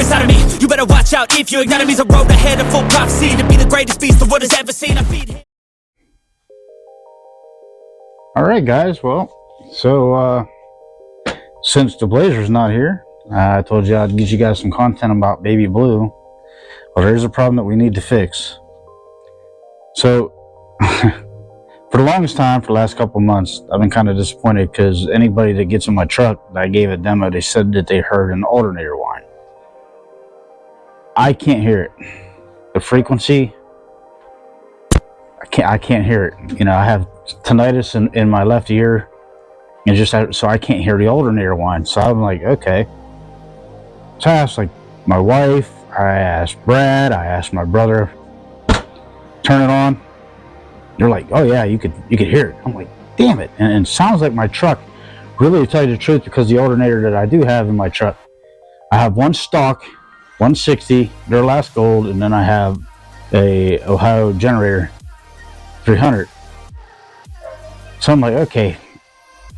inside of me. You better watch out if your enemy's a road ahead of full prophecy to be the greatest beast the world has ever seen. I feed him. Alright guys, well, so since the Blazer's not here, I told you I'd get you guys some content about Baby Blue. Well, there's a problem that we need to fix. So, for the longest time, for the last couple of months, I've been kind of disappointed because anybody that gets in my truck that I gave a demo, they said that they heard an alternator whine. I can't hear it. The frequency, I can't hear it. You know, I have tinnitus in my left ear, and so I can't hear the alternator whine. So I'm like, okay. So I asked like my wife, I asked Brad, I asked my brother, turn it on. They're like, oh yeah, you could hear it. I'm like, damn it. And it sounds like my truck, really to tell you the truth, because the alternator that I do have in my truck, I have one stock 160 Duralast Gold, and then I have a Ohio Generator 300. So I'm like, okay.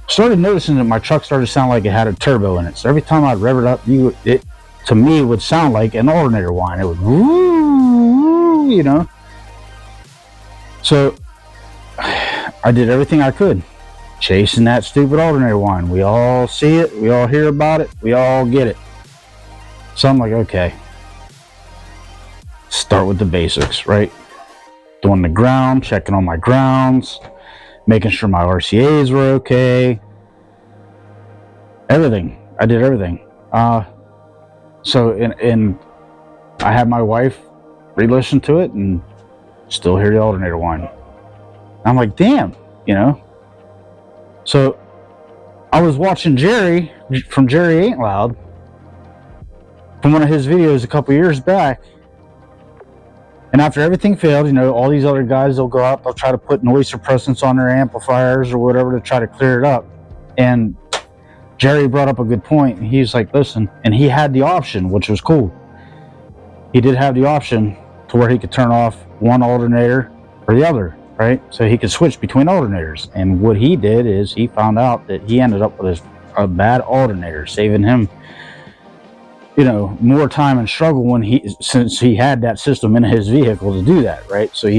Started noticing that my truck started to sound like it had a turbo in it. So every time I'd rev it up, it to me would sound like an alternator whine. It would woo, you know. So I did everything I could, chasing that stupid alternator whine. We all see it, we all hear about it, we all get it. So I'm like, okay, start with the basics, right? Doing the ground, checking on my grounds, making sure my RCAs were okay. Everything. I did everything. So I had my wife re-listen to it and still hear the alternator whine. I'm like, damn, you know. So I was watching Jerry from Jerry Ain't Loud, from one of his videos a couple years back. And after everything failed, you know, all these other guys, they'll go out, they'll try to put noise suppressants on their amplifiers or whatever to try to clear it up. And Jerry brought up a good point. He's like, listen, and he had the option, which was cool. He did have the option to where he could turn off one alternator or the other, right? So he could switch between alternators. And what he did is he found out that he ended up with a bad alternator, saving him, you know, more time and struggle since he had that system in his vehicle to do that, right? So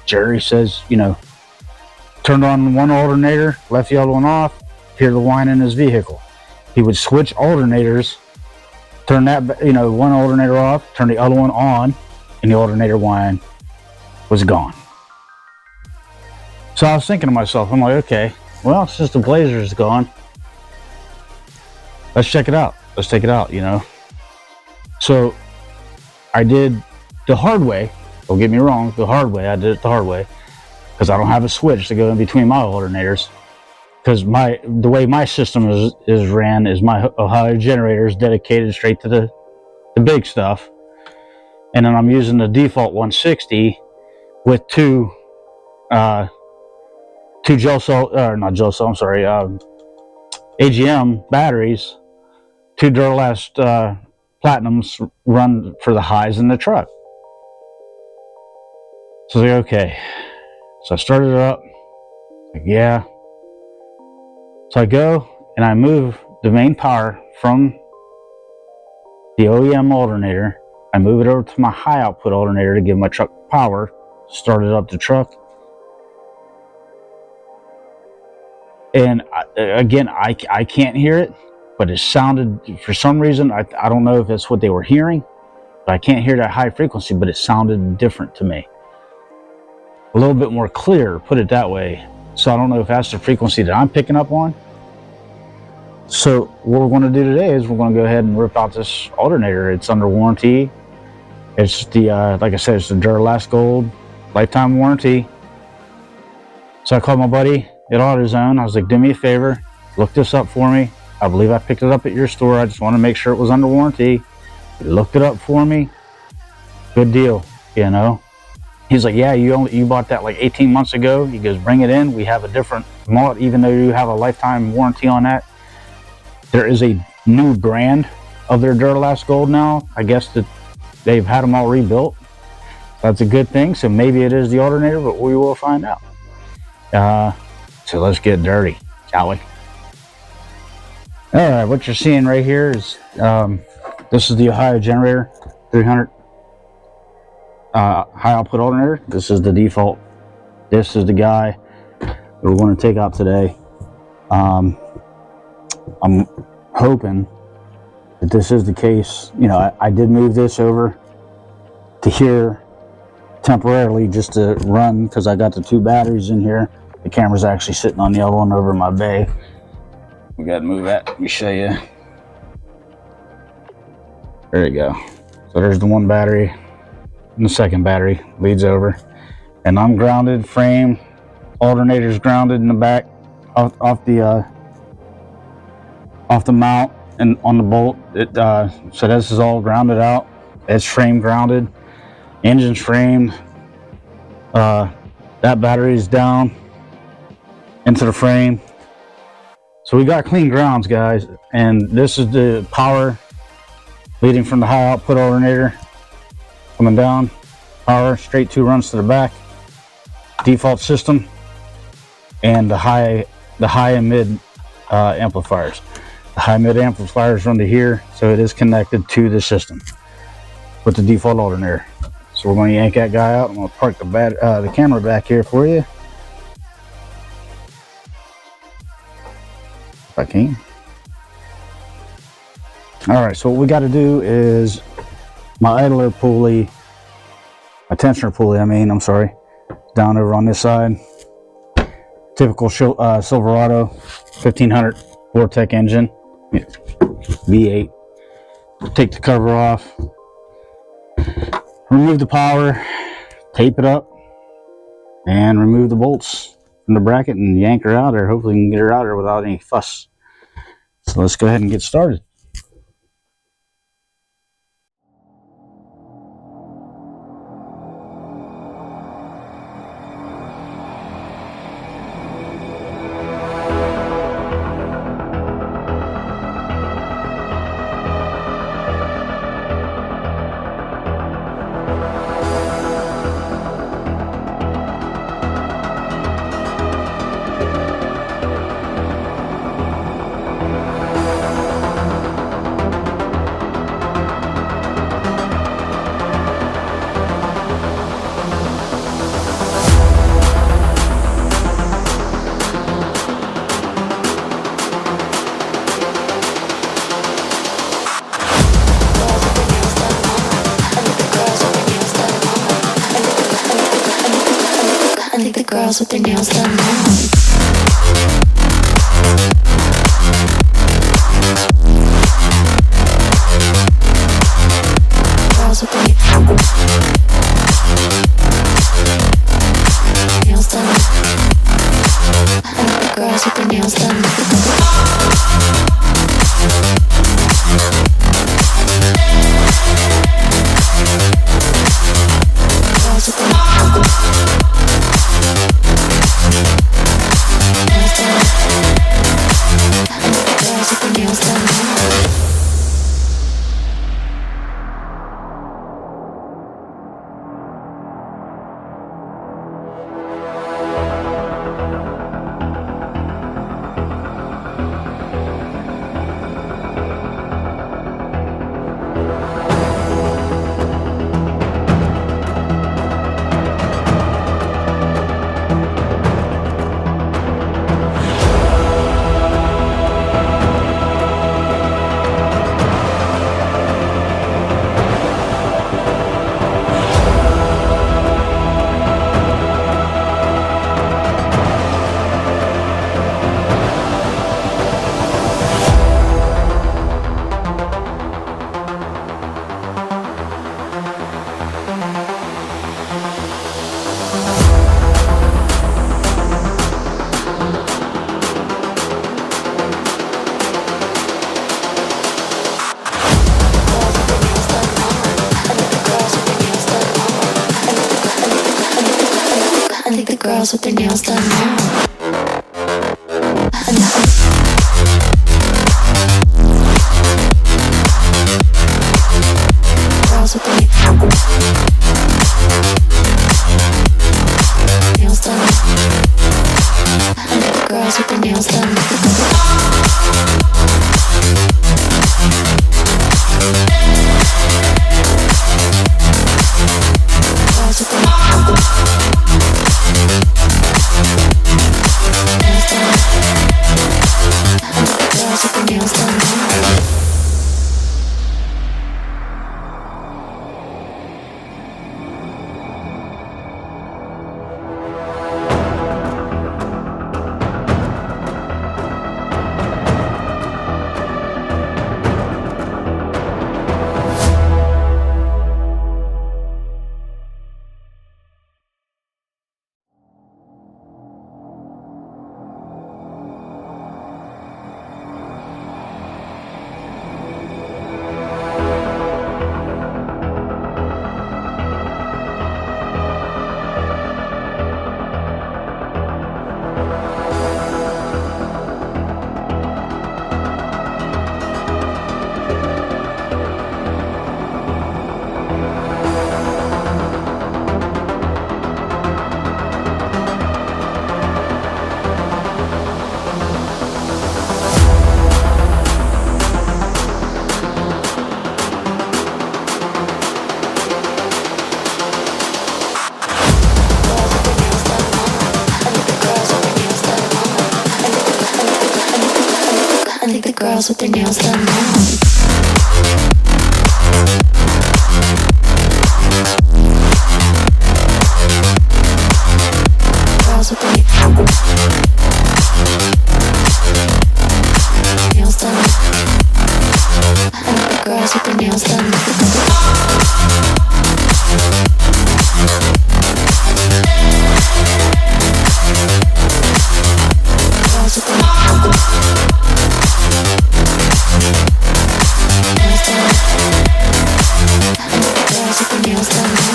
Jerry says, you know, turned on one alternator, left the other one off, hear the whine in his vehicle. He would switch alternators, turn that, you know, one alternator off, turn the other one on, and the alternator whine was gone. So I was thinking to myself, I'm like, okay, well, since the Blazer is gone, let's check it out. Let's take it out, you know. So I did the hard way. Don't get me wrong, the hard way. I did it the hard way because I don't have a switch to go in between my alternators. Because the way my system is ran is my Ohio Generator is dedicated straight to the big stuff, and then I'm using the default 160 with two AGM batteries, two Duralast Platinums run for the highs in the truck. So I was like, okay. So I started it up. Like, yeah. So I go and I move the main power from the OEM alternator. I move it over to my high output alternator to give my truck power. Started up the truck. And again, I can't hear it, but it sounded, for some reason, I don't know if it's what they were hearing, but I can't hear that high frequency, but it sounded different to me. A little bit more clear, put it that way. So I don't know if that's the frequency that I'm picking up on. So what we're going to do today is we're going to go ahead and rip out this alternator. It's under warranty. It's the, like I said, it's the Duralast Gold lifetime warranty. So I called my buddy at AutoZone. I was like, do me a favor, look this up for me. I believe I picked it up at your store. I just want to make sure it was under warranty. He looked it up for me. Good deal, you know. He's like, yeah, you bought that like 18 months ago. He goes, bring it in. We have a different model, even though you have a lifetime warranty on that. There is a new brand of their Duralast Gold now. I guess that they've had them all rebuilt. That's a good thing. So maybe it is the alternator, but we will find out. So let's get dirty, shall we? All right, what you're seeing right here is the This is the Ohio generator, 300 high output alternator. This is the default. This is the guy that we're going to take out today. I'm hoping that this is the case. You know, I did move this over to here temporarily just to run, because I got the 2 batteries in here. The camera's actually sitting on the other one over my bay. We got to move that. Let me show you. There you go. So there's the 1 battery, and the 2nd battery leads over. And I'm grounded, frame, alternator's grounded in the back, off the mount and on the bolt. So this is all grounded out. It's frame grounded, engine's framed. That battery is down into the frame. So we got clean grounds, guys. And this is the power leading from the high output alternator, coming down, power straight 2 runs to the back, default system, and the high and mid amplifiers. The high mid amplifiers run to here, so it is connected to the system with the default alternator. So we're going to yank that guy out. I'm going to park the camera back here for you, if I can. All right, so what we got to do is my idler pulley, my tensioner pulley, I'm sorry, down over on this side. Typical Silverado 1500 Vortec engine, V8. Take the cover off, remove the power, tape it up, and remove the bolts from the bracket and yank her out there. Hopefully we can get her out there without any fuss. So let's go ahead and get started. Girls with their nails done now. Girls with their nails done. I like the girls with their nails done. Girls with their nails done. Girls with their nails done now. Girls with their nails done. I like the girls with their nails done. I think the girls with their nails done now. Girls with their nails done. I think the girls with their nails done. Girls with their nails done now.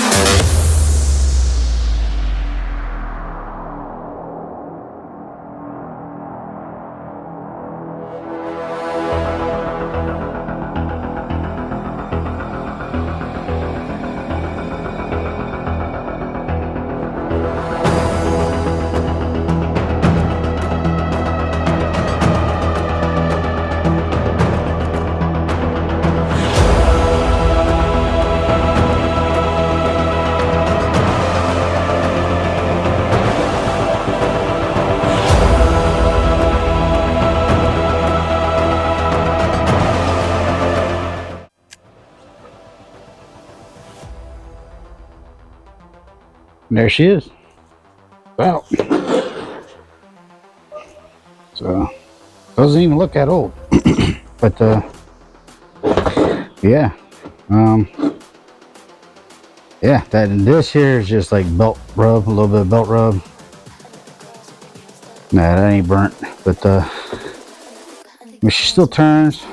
And there she is. Well, so doesn't even look that old. But yeah, yeah. This here is just like belt rub, a little bit of belt rub. Nah, that ain't burnt, but but she still turns.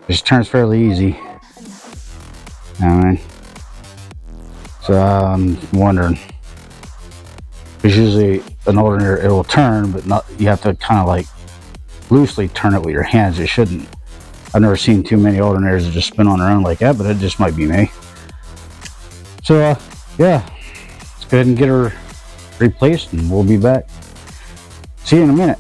She turns fairly easy. I mean. So I'm wondering, because usually an alternator it will turn, but not. You have to kind of like loosely turn it with your hands. It shouldn't. I've never seen too many alternators that just spin on their own like that, but it just might be me. So yeah, let's go ahead and get her replaced, and we'll be back. See you in a minute.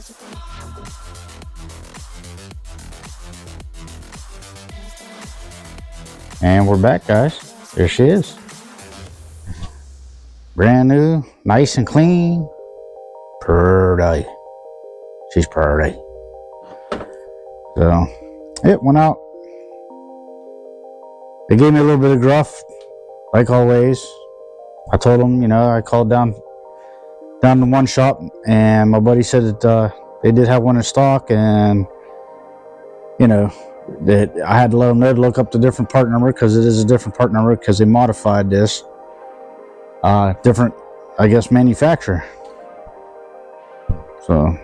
And we're back, guys. There she is. Brand new, nice and clean. Pretty. She's pretty. So, it went out. They gave me a little bit of gruff, like always. I told them, you know, I called down to one shop, and my buddy said that they did have one in stock, and you know, that I had to let them know to look up the different part number, because it is a different part number, because they modified this. Different, I guess, manufacturer. So,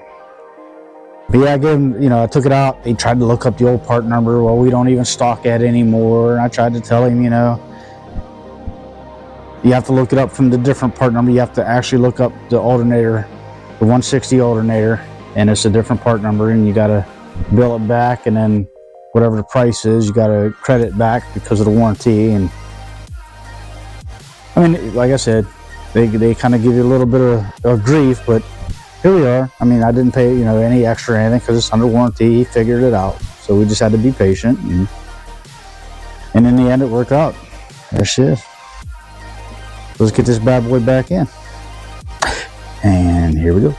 but yeah, I gave him, you know, I took it out. He tried to look up the old part number. Well, we don't even stock that anymore. And I tried to tell him, you know, you have to look it up from the different part number. You have to actually look up the alternator, the 160 alternator, and it's a different part number, and you got to bill it back, and then whatever the price is, you got to credit back because of the warranty. And I mean, like I said, they kind of give you a little bit of grief, but here we are. I mean, I didn't pay, you know, any extra or anything because it's under warranty. He figured it out, so we just had to be patient, and in the end, it worked out. There she is. Let's get this bad boy back in, and here we go.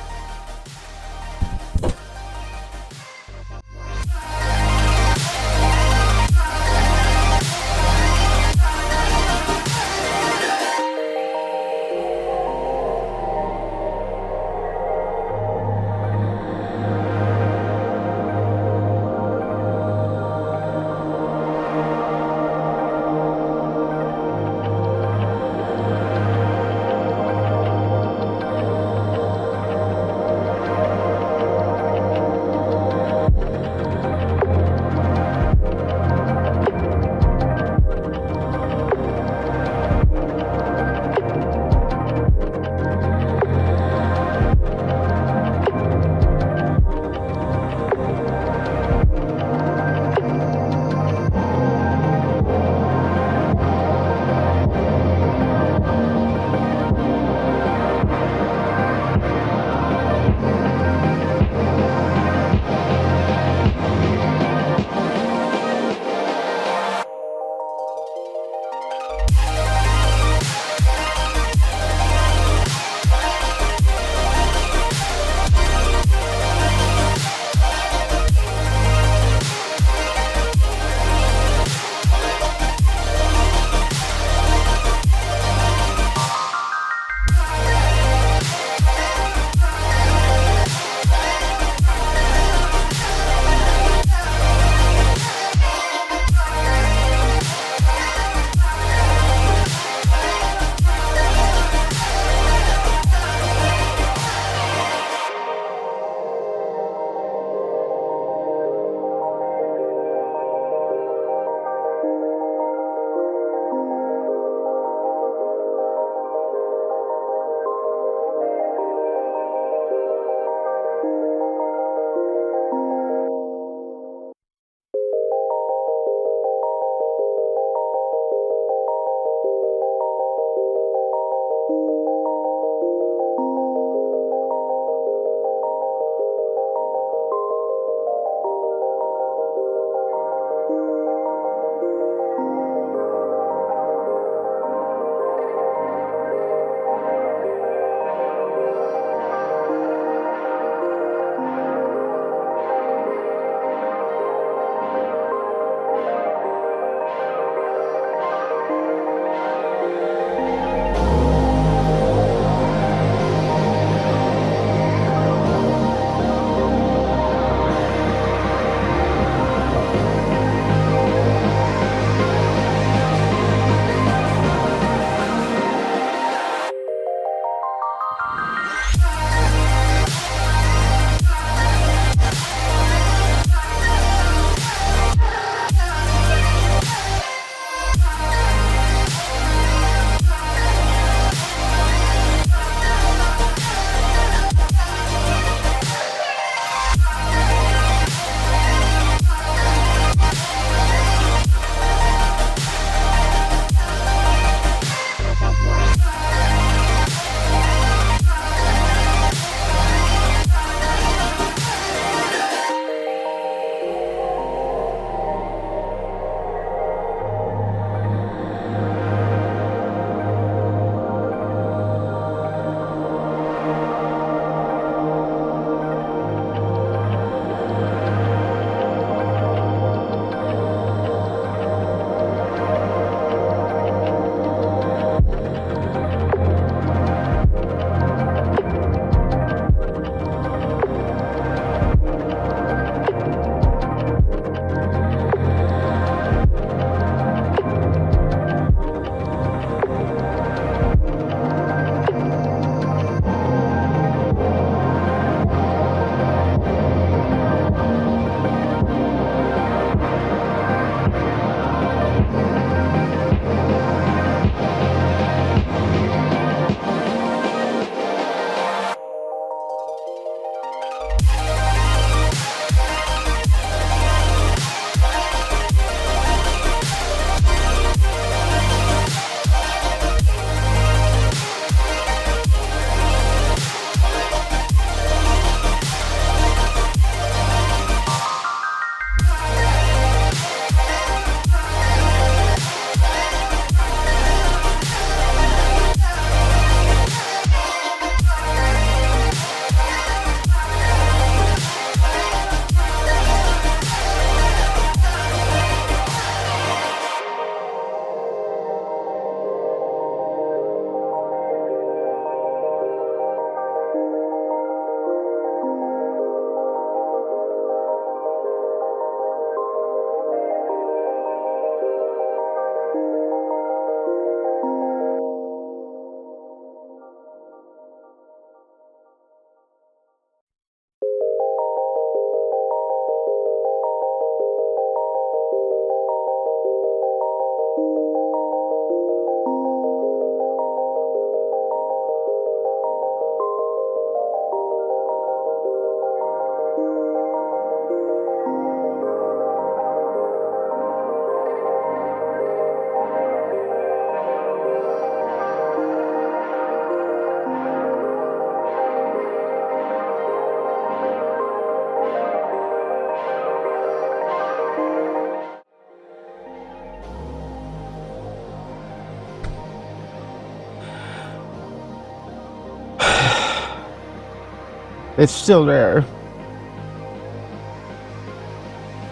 It's still there.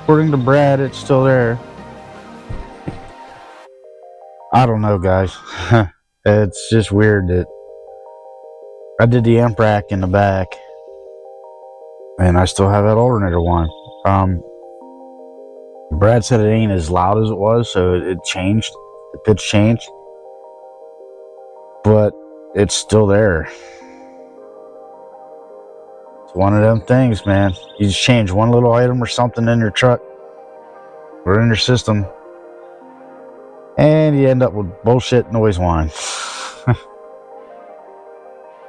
According to Brad, it's still there. I don't know, guys. It's just weird that I did the amp rack in the back, and I still have that alternator one. Brad said it ain't as loud as it was, so it changed. The pitch changed, but it's still there. It's one of them things, man. You just change one little item or something in your truck or in your system, and you end up with bullshit noise whine.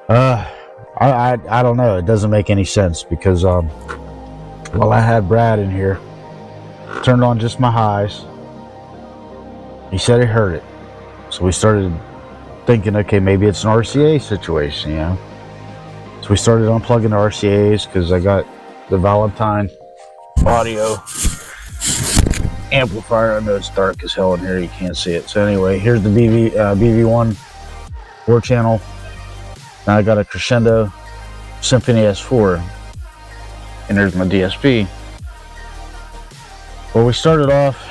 I don't know. It doesn't make any sense because well, I had Brad in here, turned on just my highs. He said he heard it, so we started thinking, okay, maybe it's an RCA situation, you know. So we started unplugging the RCAs because I got the Valentine Audio amplifier. I know it's dark as hell in here, you can't see it. So anyway, here's the BV1 4-channel. Now I got a Crescendo Symphony S4, and there's my DSP. Well, we started off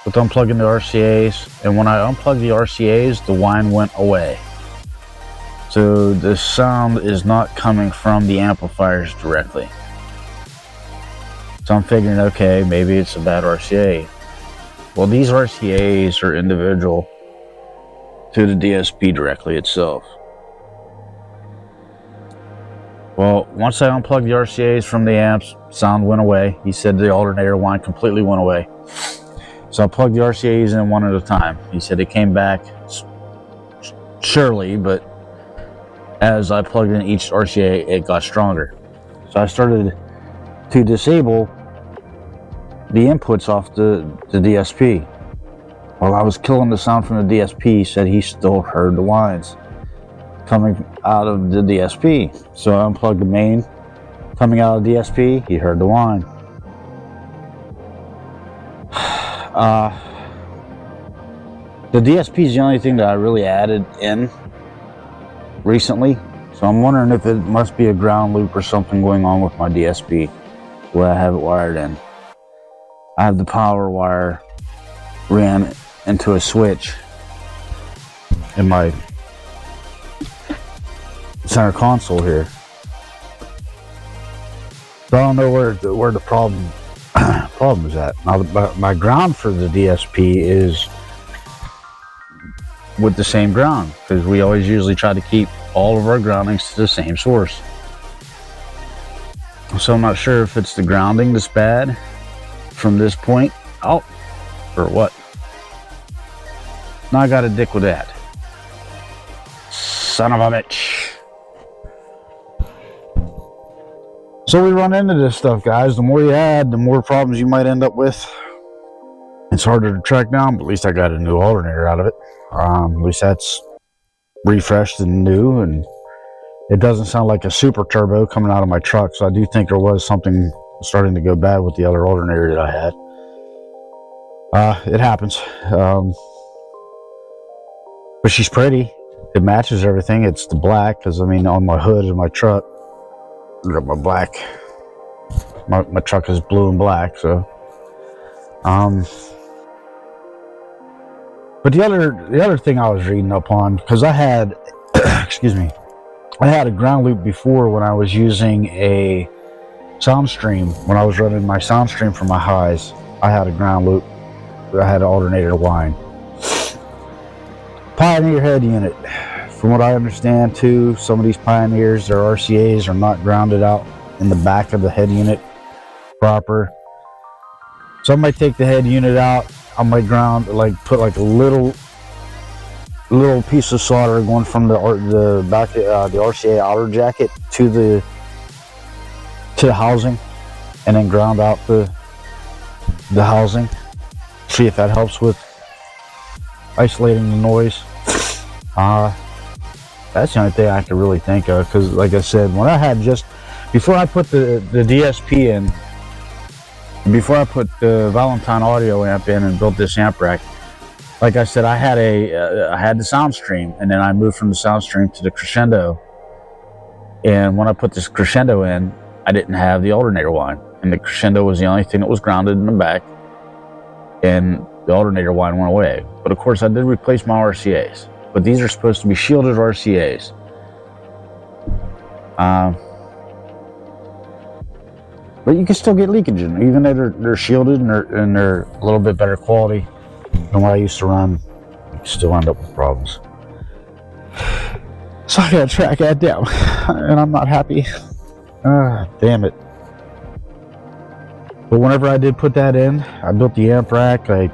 with unplugging the RCAs, and when I unplugged the RCAs, the whine went away. So the sound is not coming from the amplifiers directly. So I'm figuring, okay, maybe it's a bad RCA. Well, these RCAs are individual to the DSP directly itself. Well, once I unplugged the RCAs from the amps, sound went away. He said the alternator whine completely went away. So I plugged the RCAs in one at a time. He said it came back surely, but as I plugged in each RCA, it got stronger. So I started to disable the inputs off the DSP. While I was killing the sound from the DSP, he said he still heard the whines coming out of the DSP. So I unplugged the main coming out of the DSP, he heard the whine. The DSP is the only thing that I really added in recently, so I'm wondering if it must be a ground loop or something going on with my DSP the way I have it wired in. I have the power wire ran into a switch in my center console here, so I don't know where the problem is at. Now my ground for the DSP is with the same ground, because we always usually try to keep all of our groundings to the same source. So I'm not sure if it's the grounding that's bad from this point out or what. Now I got a dick with that. Son of a bitch. So we run into this stuff, guys. The more you add, the more problems you might end up with. It's harder to track down, but at least I got a new alternator out of it. At least that's refreshed and new, and it doesn't sound like a super turbo coming out of my truck. So I do think there was something starting to go bad with the other alternator that I had. It happens. But she's pretty. It matches everything. It's the black, because I mean, on my hood of my truck, I got my black. My truck is blue and black, so. But the other thing I was reading up on, because I had, excuse me, I had a ground loop before when I was using a sound stream. When I was running my sound stream for my highs, I had a ground loop. I had an alternator whine. Pioneer head unit. From what I understand too, some of these Pioneers, their RCAs are not grounded out in the back of the head unit proper. So I might take the head unit out. I might ground, like put like a little piece of solder going from the back the RCA outer jacket to the housing, and then ground out the housing. See if that helps with isolating the noise. That's the only thing I can really think of, because like I said, when I had before I put the DSP in, before I put the Valentine Audio amp in and built this amp rack, like I said, I had the sound stream, and then I moved from the sound stream to the Crescendo And when I put this crescendo in, I didn't have the alternator whine, and the crescendo was the only thing that was grounded in the back, and the alternator whine went away. But of course I did replace my RCAs, but these are supposed to be shielded RCAs. But you can still get leakage in them, even though they're shielded and they're a little bit better quality than what I used to run. You still end up with problems. So I gotta track that down, and I'm not happy. Damn it. But whenever I did put that in, I built the amp rack, I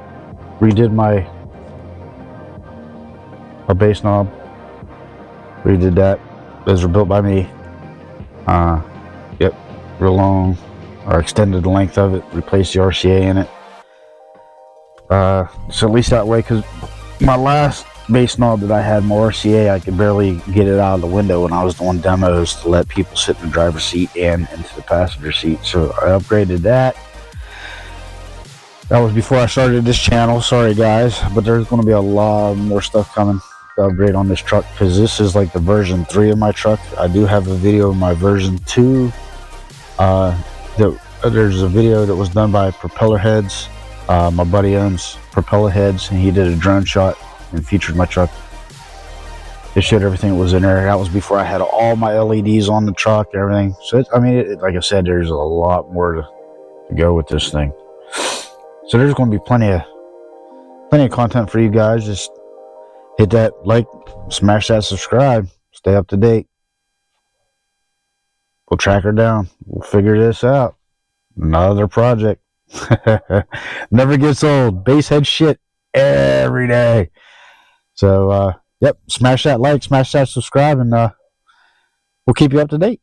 redid my bass knob, redid that. Those were built by me. Yep, real long, or extended the length of it, replaced the RCA in it. So at least that way, because my last bass knob that I had, my RCA, I could barely get it out of the window when I was doing demos to let people sit in the driver's seat and into the passenger seat. So I upgraded that. That was before I started this channel. Sorry guys, but there's going to be a lot more stuff coming to upgrade on this truck, because this is like the version 3 of my truck. I do have a video of my version 2. There's a video that was done by Propeller Heads. My buddy owns Propeller Heads, and he did a drone shot and featured my truck. It showed everything that was in there. That was before I had all my LEDs on the truck, everything. So like I said, there's a lot more to go with this thing. So there's going to be plenty of content for you guys. Just hit that like, smash that subscribe, stay up to date. We'll track her down. We'll figure this out. Another project. Never gets old. Basshead shit every day. So, yep, smash that like, smash that subscribe, and we'll keep you up to date.